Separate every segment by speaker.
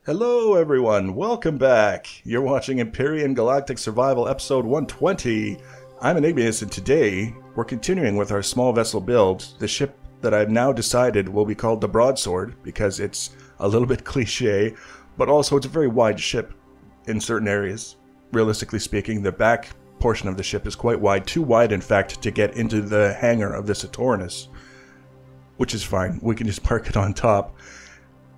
Speaker 1: Hello everyone, welcome back. You're watching Empyrion Galactic Survival episode 120. I'm Enigmius and today we're continuing with our small vessel build. The ship that I've now decided will be called the Broadsword because it's a little bit cliche, but also it's a very wide ship in certain areas. Realistically speaking, the back portion of the ship is quite wide, too wide in fact to get into the hangar of the Saturnus, which is fine. We can just park it on top.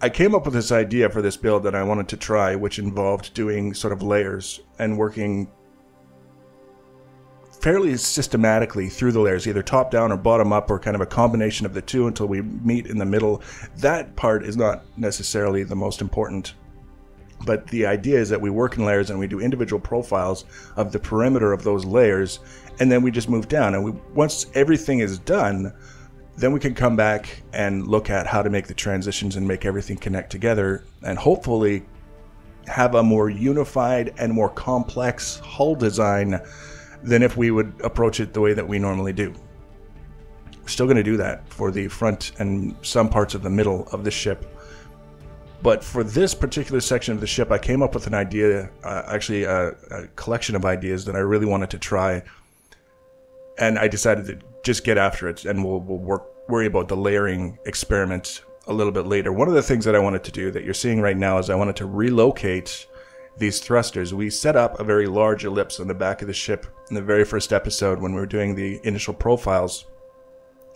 Speaker 1: I came up with this idea for this build that I wanted to try, which involved doing sort of layers and working fairly systematically through the layers, either top down or bottom up or kind of a combination of the two until we meet in the middle. That part is not necessarily the most important, but the idea is that we work in layers and we do individual profiles of the perimeter of those layers, and then we just move down. And once everything is done, then we can come back and look at how to make the transitions and make everything connect together and hopefully have a more unified and more complex hull design than if we would approach it the way that we normally do. We're still going to do that for the front and some parts of the middle of the ship. But for this particular section of the ship, I came up with an idea, actually a collection of ideas that I really wanted to try. And I decided to just get after it, and we'll worry about the layering experiment a little bit later. One of the things that I wanted to do that you're seeing right now is I wanted to relocate these thrusters. We set up a very large ellipse on the back of the ship in the very first episode when we were doing the initial profiles,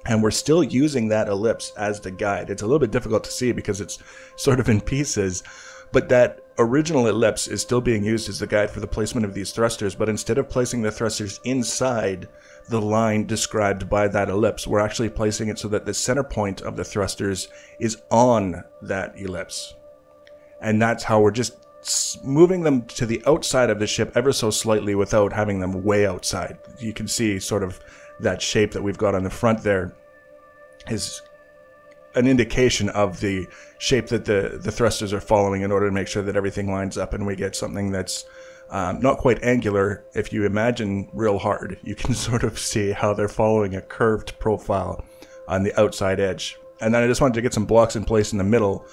Speaker 1: and we're still using that ellipse as the guide. It's a little bit difficult to see because it's sort of in pieces, but that original ellipse is still being used as the guide for the placement of these thrusters, but instead of placing the thrusters inside the line described by that ellipse, we're actually placing it so that the center point of the thrusters is on that ellipse. And that's how we're just moving them to the outside of the ship ever so slightly without having them way outside. You can see sort of that shape that we've got on the front there is an indication of the shape that the thrusters are following in order to make sure that everything lines up and we get something that's not quite angular. If you imagine real hard, you can sort of see how they're following a curved profile on the outside edge. And then I just wanted to get some blocks in place in the middle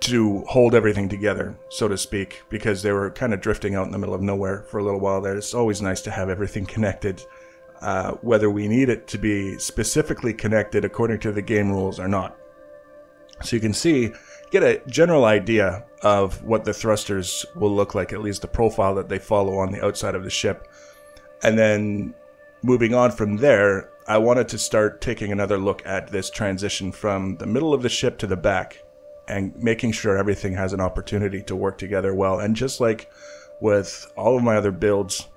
Speaker 1: to hold everything together, so to speak, because they were kind of drifting out in the middle of nowhere for a little while there. It's always nice to have everything connected, whether we need it to be specifically connected according to the game rules or not. So you can see, get a general idea of what the thrusters will look like, at least the profile that they follow on the outside of the ship. And then moving on from there, I wanted to start taking another look at this transition from the middle of the ship to the back and making sure everything has an opportunity to work together well. And just like with all of my other builds,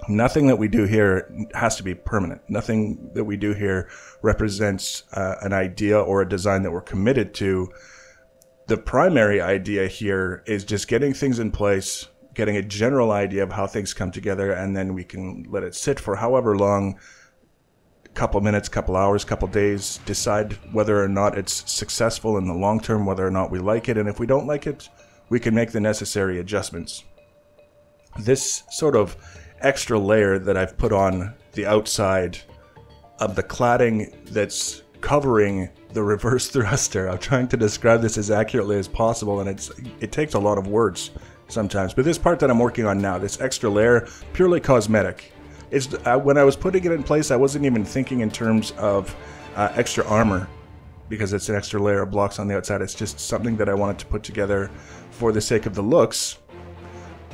Speaker 1: nothing that we do here has to be permanent. Nothing that we do here represents an idea or a design that we're committed to. The primary idea here is just getting things in place, getting a general idea of how things come together, and then we can let it sit for however long, a couple minutes, couple hours, couple days, decide whether or not it's successful in the long term, whether or not we like it, and if we don't like it, we can make the necessary adjustments. This sort of extra layer that I've put on the outside of the cladding that's covering the reverse thruster. I'm trying to describe this as accurately as possible, and it takes a lot of words sometimes. But this part that I'm working on now, this extra layer, purely cosmetic. It's when I was putting it in place, I wasn't even thinking in terms of extra armor, because it's an extra layer of blocks on the outside. It's just something that I wanted to put together for the sake of the looks.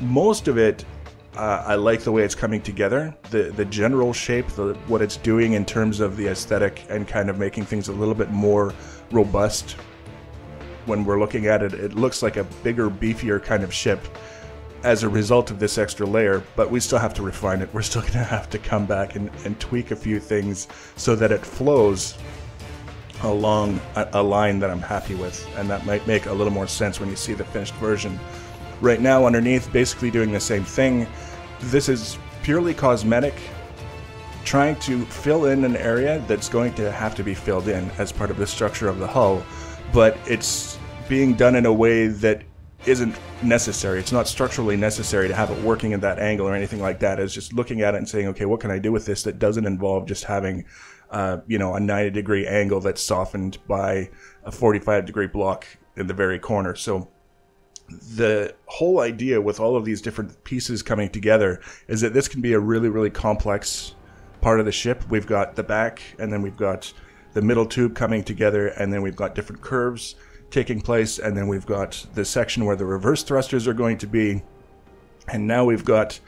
Speaker 1: Most of it, I like the way it's coming together, the general shape, what it's doing in terms of the aesthetic and kind of making things a little bit more robust. When we're looking at it, it looks like a bigger, beefier kind of ship as a result of this extra layer, but we still have to refine it. We're still going to have to come back and tweak a few things so that it flows along a line that I'm happy with, and that might make a little more sense when you see the finished version. Right now, underneath, basically doing the same thing. This is purely cosmetic, trying to fill in an area that's going to have to be filled in as part of the structure of the hull, but it's being done in a way that isn't necessary. It's not structurally necessary to have it working at that angle or anything like that. It's just looking at it and saying, okay, what can I do with this that doesn't involve just having a 90-degree angle that's softened by a 45-degree block in the very corner. So the whole idea with all of these different pieces coming together is that this can be a really, really complex part of the ship. We've got the back, and then we've got the middle tube coming together, and then we've got different curves taking place, and then we've got the section where the reverse thrusters are going to be, and now we've got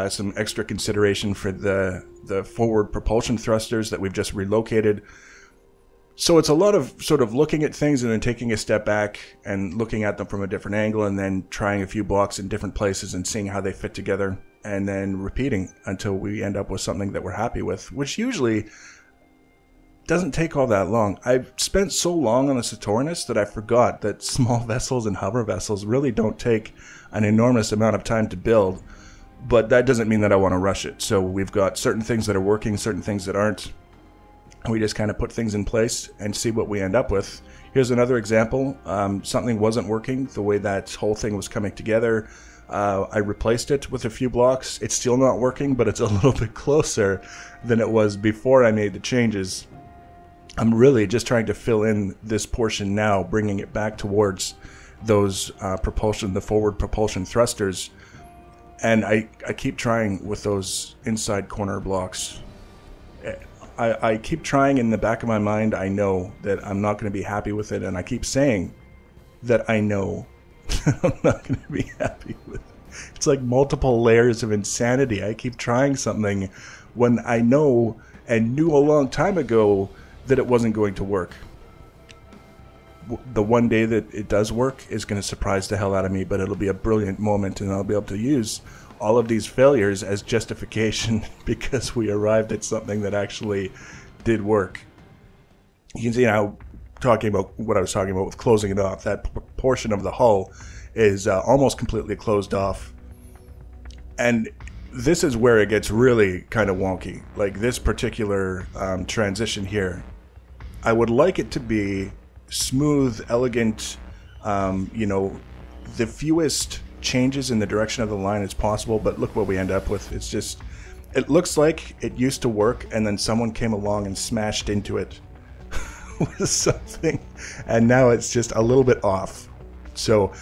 Speaker 1: some extra consideration for the forward propulsion thrusters that we've just relocated. So it's a lot of sort of looking at things and then taking a step back and looking at them from a different angle, and then trying a few blocks in different places and seeing how they fit together, and then repeating until we end up with something that we're happy with, which usually doesn't take all that long. I've spent so long on the Saturnus that I forgot that small vessels and hover vessels really don't take an enormous amount of time to build, but that doesn't mean that I want to rush it. So we've got certain things that are working, certain things that aren't. We just kind of put things in place and see what we end up with. Here's another example. Something wasn't working the way that whole thing was coming together. I replaced it with a few blocks. It's still not working, but it's a little bit closer than it was before I made the changes. I'm really just trying to fill in this portion now, bringing it back towards those the forward propulsion thrusters. And I keep trying with those inside corner blocks. I keep trying in the back of my mind. I know that I'm not going to be happy with it, and I keep saying that I know I'm not going to be happy with it. It's like multiple layers of insanity. I keep trying something when I know and knew a long time ago that it wasn't going to work. The one day that it does work is going to surprise the hell out of me, but it'll be a brilliant moment, and I'll be able to use all of these failures as justification because we arrived at something that actually did work. You can see now, talking about what I was talking about with closing it off, that portion of the hull is almost completely closed off. And this is where it gets really kind of wonky. Like this particular transition here, I would like it to be smooth, elegant, you know, the fewest changes in the direction of the line as possible, but look what we end up with. It's just, it looks like it used to work and then someone came along and smashed into it with something, and now it's just a little bit off. So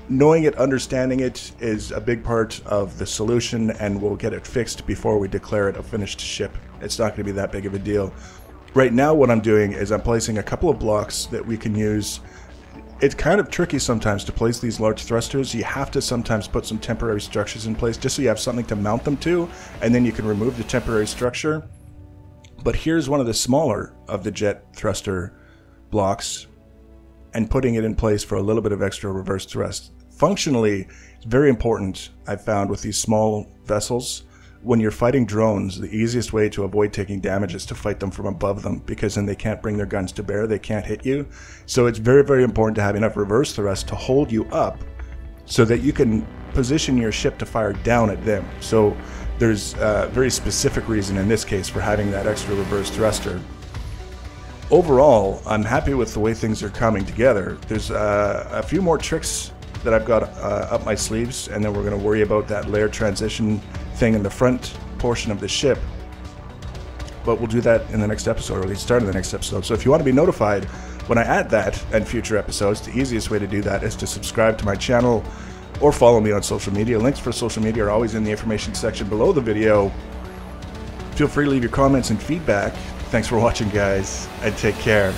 Speaker 1: knowing it, understanding it is a big part of the solution, and we'll get it fixed before we declare it a finished ship. It's not going to be that big of a deal. Right now what I'm doing is I'm placing a couple of blocks that we can use. It's kind of tricky sometimes to place these large thrusters. You have to sometimes put some temporary structures in place just so you have something to mount them to, and then you can remove the temporary structure. But here's one of the smaller of the jet thruster blocks, and putting it in place for a little bit of extra reverse thrust. Functionally, it's very important, I've found, with these small vessels. When you're fighting drones, the easiest way to avoid taking damage is to fight them from above them, because then they can't bring their guns to bear, they can't hit you. So it's very, very important to have enough reverse thrust to hold you up so that you can position your ship to fire down at them. So there's a very specific reason in this case for having that extra reverse thruster. Overall, I'm happy with the way things are coming together. There's a few more tricks that I've got up my sleeves, and then we're going to worry about that layer transition thing in the front portion of the ship. But we'll do that in the next episode, or at least start in the next episode. So if you want to be notified when I add that and future episodes, the easiest way to do that is to subscribe to my channel or follow me on social media. Links for social media are always in the information section below the video. Feel free to leave your comments and feedback. Thanks for watching, guys, and take care.